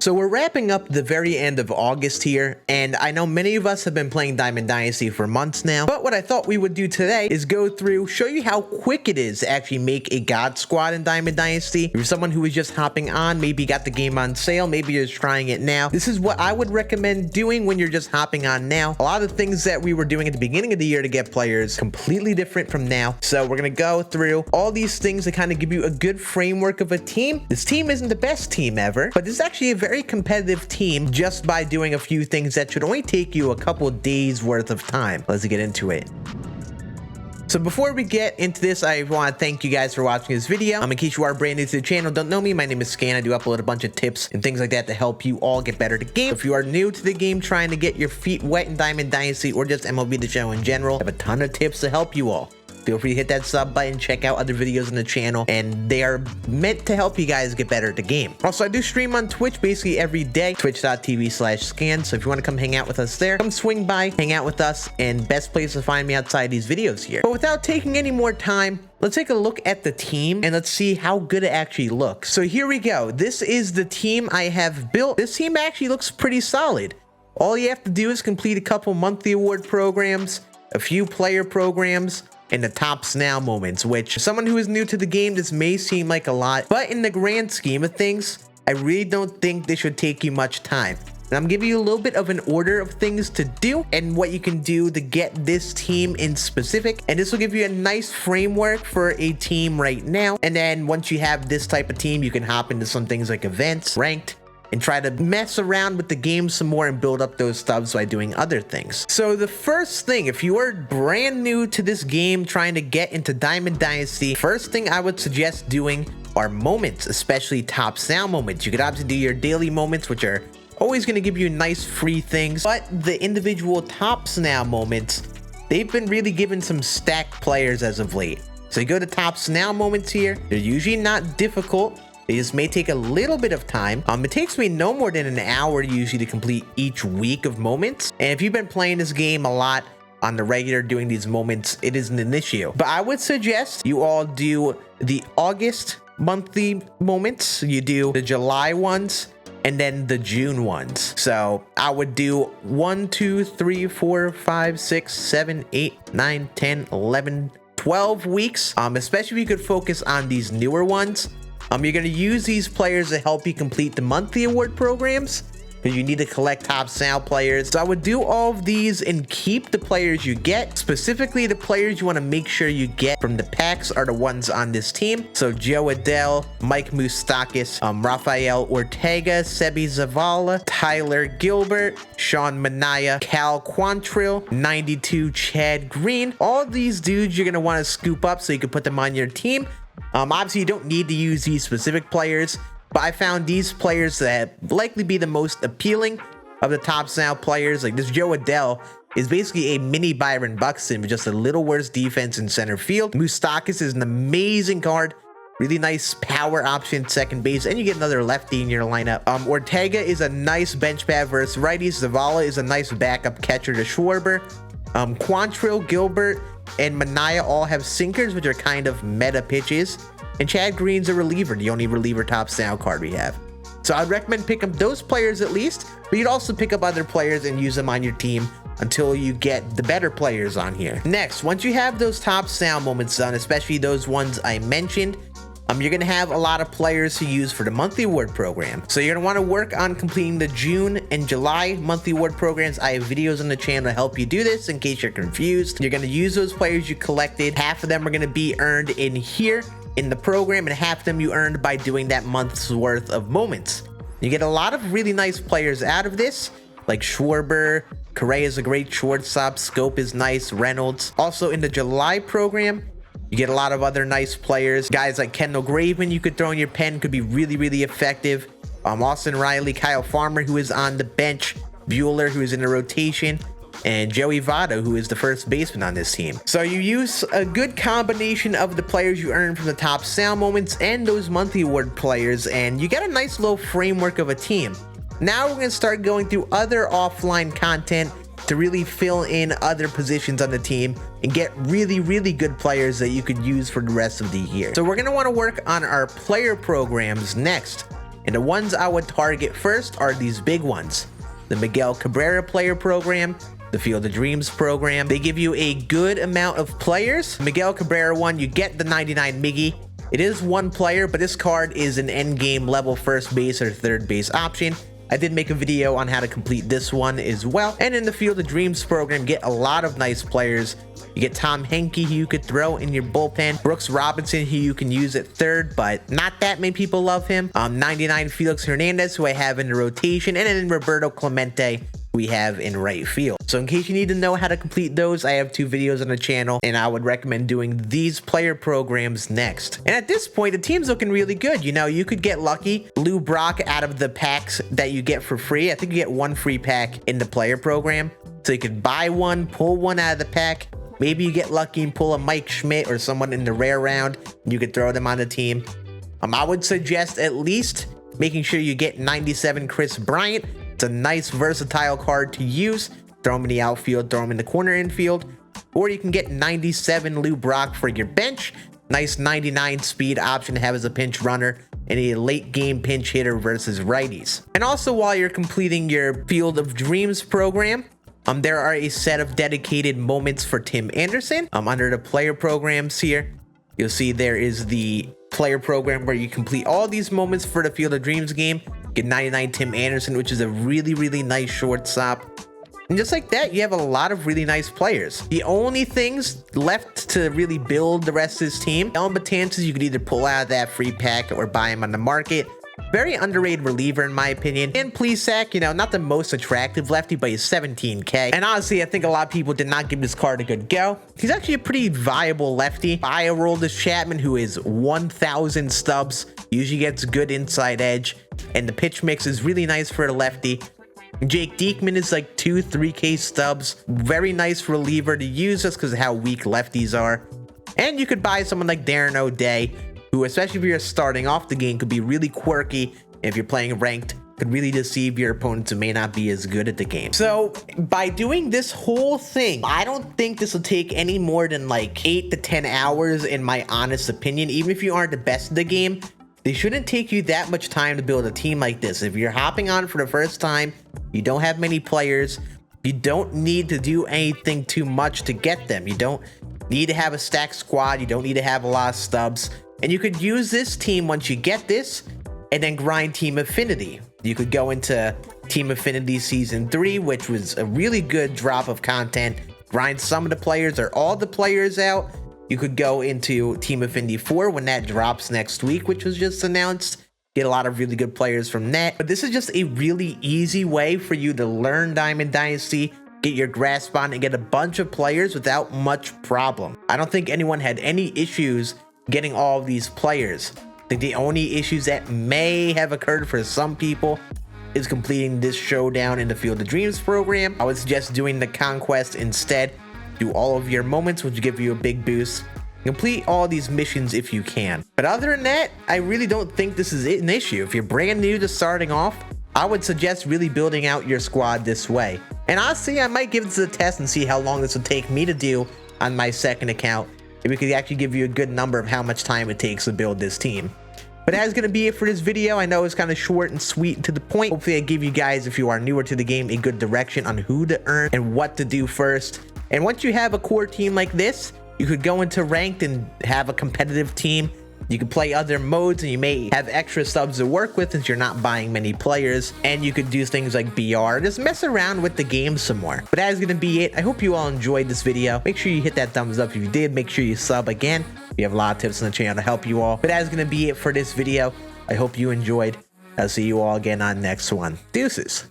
So we're wrapping up the very end of August here, and I know many of us have been playing Diamond Dynasty for months now, but what I thought we would do today is go through, show you how quick it is to actually make a God Squad in Diamond Dynasty. If you're someone who is just hopping on, maybe you got the game on sale, maybe you're just trying it now, this is what I would recommend doing when you're just hopping on now. A lot of the things that we were doing at the beginning of the year to get players completely different from now. So we're gonna go through all these things to kind of give you a good framework of a team. This team isn't the best team ever, but this is actually a very competitive team just by doing a few things that should only take you a couple days worth of time. Let's get into it. So before we get into this, I want to thank you guys for watching this video. In case you are brand new to the channel, don't know me, my name is Scan. I do upload a bunch of tips and things like that to help you all get better at the game. If you are new to the game, trying to get your feet wet in Diamond Dynasty or just MLB The Show in general, I have a ton of tips to help you all. Feel free to hit that sub button, check out other videos on the channel, and they are meant to help you guys get better at the game. Also, I do stream on Twitch basically every day, twitch.tv/scan, so if you want to come hang out with us there, come swing by, hang out with us, and best place to find me outside these videos here. But without taking any more time, let's take a look at the team and let's see how good it actually looks. So here we go. This is the team I have built. This team actually looks pretty solid. All you have to do is complete a couple monthly award programs, a few player programs, and the tops now moments, which someone who is new to the game, this may seem like a lot, but in the grand scheme of things, I really don't think this should take you much time. And I'm giving you a little bit of an order of things to do and what you can do to get this team in specific. And this will give you a nice framework for a team right now. And then once you have this type of team, you can hop into some things like events, ranked, and try to mess around with the game some more and build up those stubs by doing other things. So the first thing, if you are brand new to this game trying to get into Diamond Dynasty, first thing I would suggest doing are moments, especially top sound moments. You could obviously do your daily moments, which are always going to give you nice free things, but the individual tops now moments, they've been really given some stacked players as of late. So you go to tops now moments here. They're usually not difficult. This may take a little bit of time. It takes me no more than an hour usually to complete each week of moments. And if you've been playing this game a lot on the regular doing these moments, it isn't an issue. But I would suggest you all do the August monthly moments. You do the July ones and then the June ones. So I would do 1, 2, 3, 4, 5, 6, 7, 8, 9, 10, 11, 12 weeks. Especially if you could focus on these newer ones. You're going to use these players to help you complete the monthly award programs because you need to collect top sound players. So I would do all of these and keep the players you get. Specifically, the players you want to make sure you get from the packs are the ones on this team. So Joe Adell, Mike Moustakas, Rafael Ortega, Sebi Zavala, Tyler Gilbert, Sean Manaea, Cal Quantrill, 92 Chad Green. All these dudes you're going to want to scoop up so you can put them on your team. Obviously, you don't need to use these specific players, but I found these players that likely be the most appealing of the top sound players. Like this Joe Adell is basically a mini Byron Buxton with just a little worse defense in center field. Moustakas is an amazing card. Really nice power option second base, and you get another lefty in your lineup. Ortega is a nice bench bat versus righties. Zavala is a nice backup catcher to Schwarber. Quantrill, Gilbert, and Manaea all have sinkers, which are kind of meta pitches. And Chad Green's a reliever, the only reliever top sound card we have. So I'd recommend pick up those players at least, but you'd also pick up other players and use them on your team until you get the better players on here. Next, once you have those top sound moments done, especially those ones I mentioned, you're going to have a lot of players to use for the monthly award program. So you're going to want to work on completing the June and July monthly award programs. I have videos on the channel to help you do this in case you're confused. You're going to use those players you collected. Half of them are going to be earned in here in the program, and half of them you earned by doing that month's worth of moments. You get a lot of really nice players out of this, like Schwarber. Correa is a great shortstop. Scope is nice. Reynolds. Also in the July program, you get a lot of other nice players. Guys like Kendall Graveman you could throw in your pen, could be really, really effective. Austin Riley, Kyle Farmer, who is on the bench, Bueller, who is in the rotation, and Joey Votto, who is the first baseman on this team. So you use a good combination of the players you earn from the top sound moments and those monthly award players, and you get a nice little framework of a team. Now we're going to start going through other offline content to really fill in other positions on the team and get really, really good players that you could use for the rest of the year. So we're going to want to work on our player programs next. And the ones I would target first are these big ones. The Miguel Cabrera player program, the Field of Dreams program. They give you a good amount of players. Miguel Cabrera one, you get the 99 Miggy. It is one player, but this card is an endgame level first base or third base option. I did make a video on how to complete this one as well. And in the Field of Dreams program, you get a lot of nice players. You get Tom Henke, who you could throw in your bullpen. Brooks Robinson, who you can use at third, but not that many people love him. 99 Felix Hernandez, who I have in the rotation. And then Roberto Clemente, we have in right field. So in case you need to know how to complete those, I have 2 videos on the channel, and I would recommend doing these player programs next. And at this point, the team's looking really good. You know, you could get lucky. Lou Brock out of the packs that you get for free. I think you get 1 free pack in the player program. So you could buy one, pull one out of the pack. Maybe you get lucky and pull a Mike Schmidt or someone in the rare round, and you could throw them on the team. I would suggest at least making sure you get 97 Chris Bryant. It's a nice versatile card to use. Throw him in the outfield, throw him in the corner infield. Or you can get 97 Lou Brock for your bench. Nice 99 speed option to have as a pinch runner and a late game pinch hitter versus righties. And also while you're completing your Field of Dreams program, there are a set of dedicated moments for Tim Anderson. Under the player programs here, you'll see there is the player program where you complete all these moments for the Field of Dreams game. Get 99 Tim Anderson, which is a really nice shortstop. And just like that, you have a lot of really nice players. The only things left to really build the rest of this team, Ellen Betances, you could either pull out of that free pack or buy him on the market. Very underrated reliever in my opinion. And Plesac, you know, not the most attractive lefty, but he's 17K. And honestly, I think a lot of people did not give this card a good go. He's actually a pretty viable lefty. Buy a Aroldis Chapman, who is 1,000 stubs, usually gets good inside edge, and the pitch mix is really nice for a lefty. Jake Diekman is like 2-3K stubs. Very nice reliever to use just because of how weak lefties are. And you could buy someone like Darren O'Day, who, especially if you're starting off the game, could be really quirky. If you're playing ranked, could really deceive your opponents who may not be as good at the game. So by doing this whole thing, I don't think this will take any more than like 8 to 10 hours in my honest opinion. Even if you aren't the best of the game, they shouldn't take you that much time to build a team like this. If you're hopping on for the first time, you don't have many players, you don't need to do anything too much to get them. You don't need to have a stacked squad. You don't need to have a lot of stubs. And you could use this team once you get this and then grind Team Affinity. You could go into Team Affinity Season 3, which was a really good drop of content. Grind some of the players or all the players out. You could go into Team Affinity 4 when that drops next week, which was just announced. Get a lot of really good players from that. But this is just a really easy way for you to learn Diamond Dynasty, get your grasp on, and get a bunch of players without much problem. I don't think anyone had any issues getting all of these players. I think the only issues that may have occurred for some people is completing this showdown in the Field of Dreams program. I would suggest doing the Conquest instead. Do all of your moments, which give you a big boost. Complete all these missions if you can. But other than that, I really don't think this is an issue. If you're brand new to starting off, I would suggest really building out your squad this way. And honestly, I might give this a test and see how long this would take me to do on my second account. If we could actually give you a good number of how much time it takes to build this team. But that's going to be it for this video. I know it's kind of short and sweet and to the point. Hopefully I give you guys, if you are newer to the game, a good direction on who to earn and what to do first. And once you have a core team like this, you could go into ranked and have a competitive team. You can play other modes and you may have extra subs to work with since you're not buying many players. And you could do things like BR, just mess around with the game some more. But that is going to be it. I hope you all enjoyed this video. Make sure you hit that thumbs up if you did. Make sure you sub again. We have a lot of tips on the channel to help you all. But that is going to be it for this video. I hope you enjoyed. I'll see you all again on next one. Deuces.